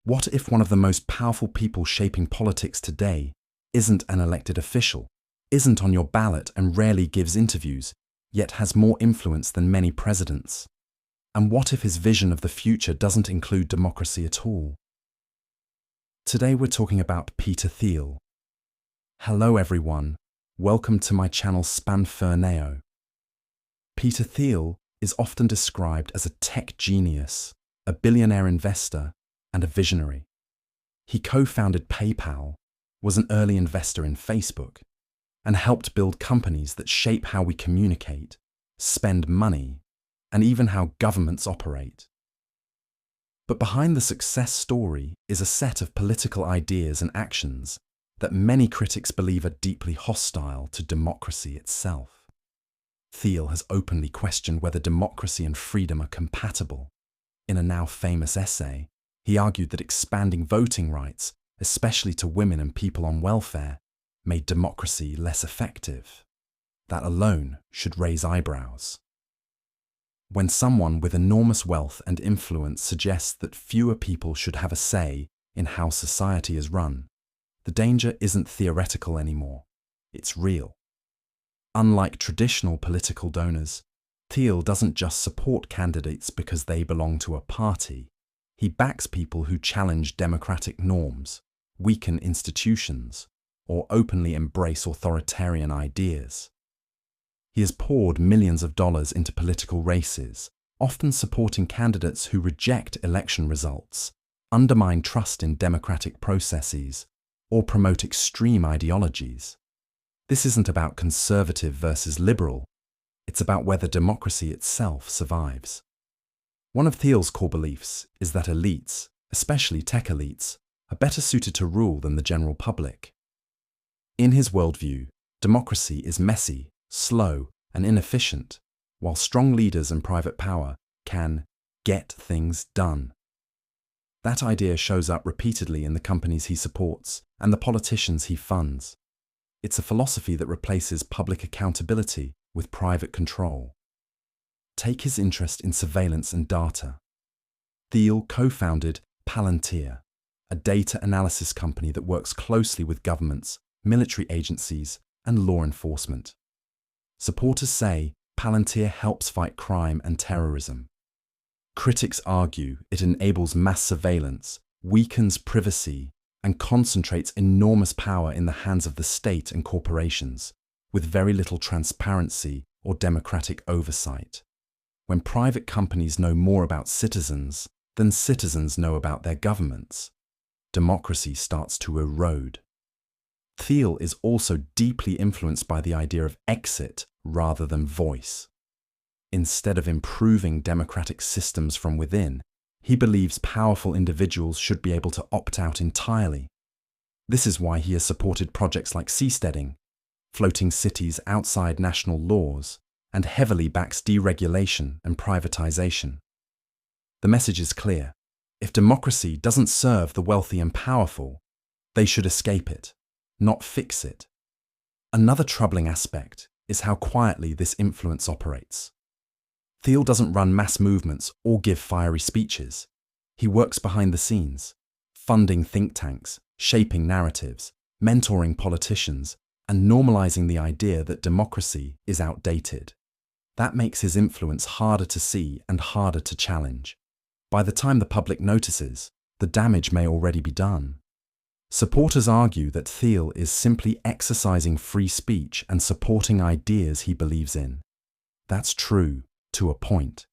What if one of the most powerful people shaping politics today isn't an elected official, isn't on your ballot and rarely gives interviews, yet has more influence than many presidents? And what if his vision of the future doesn't include democracy at all? Today we're talking about Peter Thiel. Hello everyone, welcome to my channel Spanferneo. Peter Thiel is often described as a tech genius, a billionaire investor, and a visionary. He co-founded PayPal, was an early investor in Facebook, and helped build companies that shape how we communicate, spend money, and even how governments operate. But behind the success story is a set of political ideas and actions that many critics believe are deeply hostile to democracy itself. Thiel has openly questioned whether democracy and freedom are compatible. In a now famous essay, he argued that expanding voting rights, especially to women and people on welfare, made democracy less effective. That alone should raise eyebrows. When someone with enormous wealth and influence suggests that fewer people should have a say in how society is run, the danger isn't theoretical anymore, it's real. Unlike traditional political donors, Thiel doesn't just support candidates because they belong to a party. He backs people who challenge democratic norms, weaken institutions, or openly embrace authoritarian ideas. He has poured millions of dollars into political races, often supporting candidates who reject election results, undermine trust in democratic processes, or promote extreme ideologies. This isn't about conservative versus liberal, it's about whether democracy itself survives. One of Thiel's core beliefs is that elites, especially tech elites, are better suited to rule than the general public. In his worldview, democracy is messy, slow, and inefficient, while strong leaders and private power can get things done. That idea shows up repeatedly in the companies he supports and the politicians he funds. It's a philosophy that replaces public accountability with private control. Take his interest in surveillance and data. Thiel co-founded Palantir, a data analysis company that works closely with governments, military agencies, and law enforcement. Supporters say Palantir helps fight crime and terrorism. Critics argue it enables mass surveillance, weakens privacy, and concentrates enormous power in the hands of the state and corporations, with very little transparency or democratic oversight. When private companies know more about citizens than citizens know about their governments, democracy starts to erode. Thiel is also deeply influenced by the idea of exit rather than voice. Instead of improving democratic systems from within, he believes powerful individuals should be able to opt out entirely. This is why he has supported projects like seasteading, floating cities outside national laws, and heavily backs deregulation and privatization. The message is clear. If democracy doesn't serve the wealthy and powerful, they should escape it, not fix it. Another troubling aspect is how quietly this influence operates. Thiel doesn't run mass movements or give fiery speeches. He works behind the scenes, funding think tanks, shaping narratives, mentoring politicians, and normalizing the idea that democracy is outdated. That makes his influence harder to see and harder to challenge. By the time the public notices, the damage may already be done. Supporters argue that Thiel is simply exercising free speech and supporting ideas he believes in. That's true, to a point.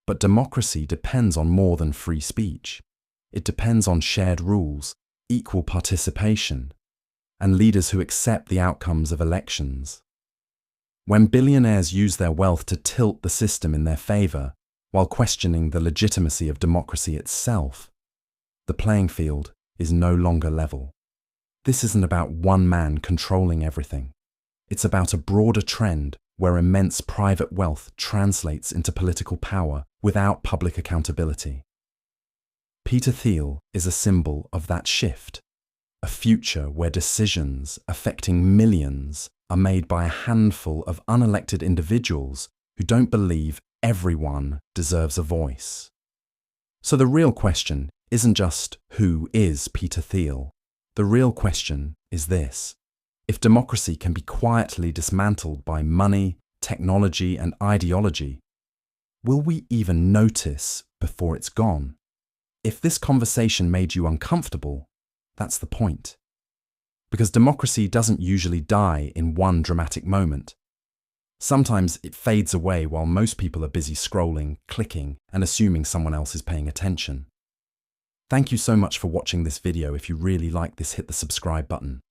But democracy depends on more than free speech. It depends on shared rules, equal participation, and leaders who accept the outcomes of elections. When billionaires use their wealth to tilt the system in their favor, while questioning the legitimacy of democracy itself, the playing field is no longer level. This isn't about one man controlling everything. It's about a broader trend where immense private wealth translates into political power without public accountability. Peter Thiel is a symbol of that shift, a future where decisions affecting millions are made by a handful of unelected individuals who don't believe everyone deserves a voice. So the real question isn't just who is Peter Thiel. The real question is this: if democracy can be quietly dismantled by money, technology, and ideology, will we even notice before it's gone? If this conversation made you uncomfortable, that's the point. Because democracy doesn't usually die in one dramatic moment. Sometimes it fades away while most people are busy scrolling, clicking, and assuming someone else is paying attention. Thank you so much for watching this video. If you really like this, hit the subscribe button.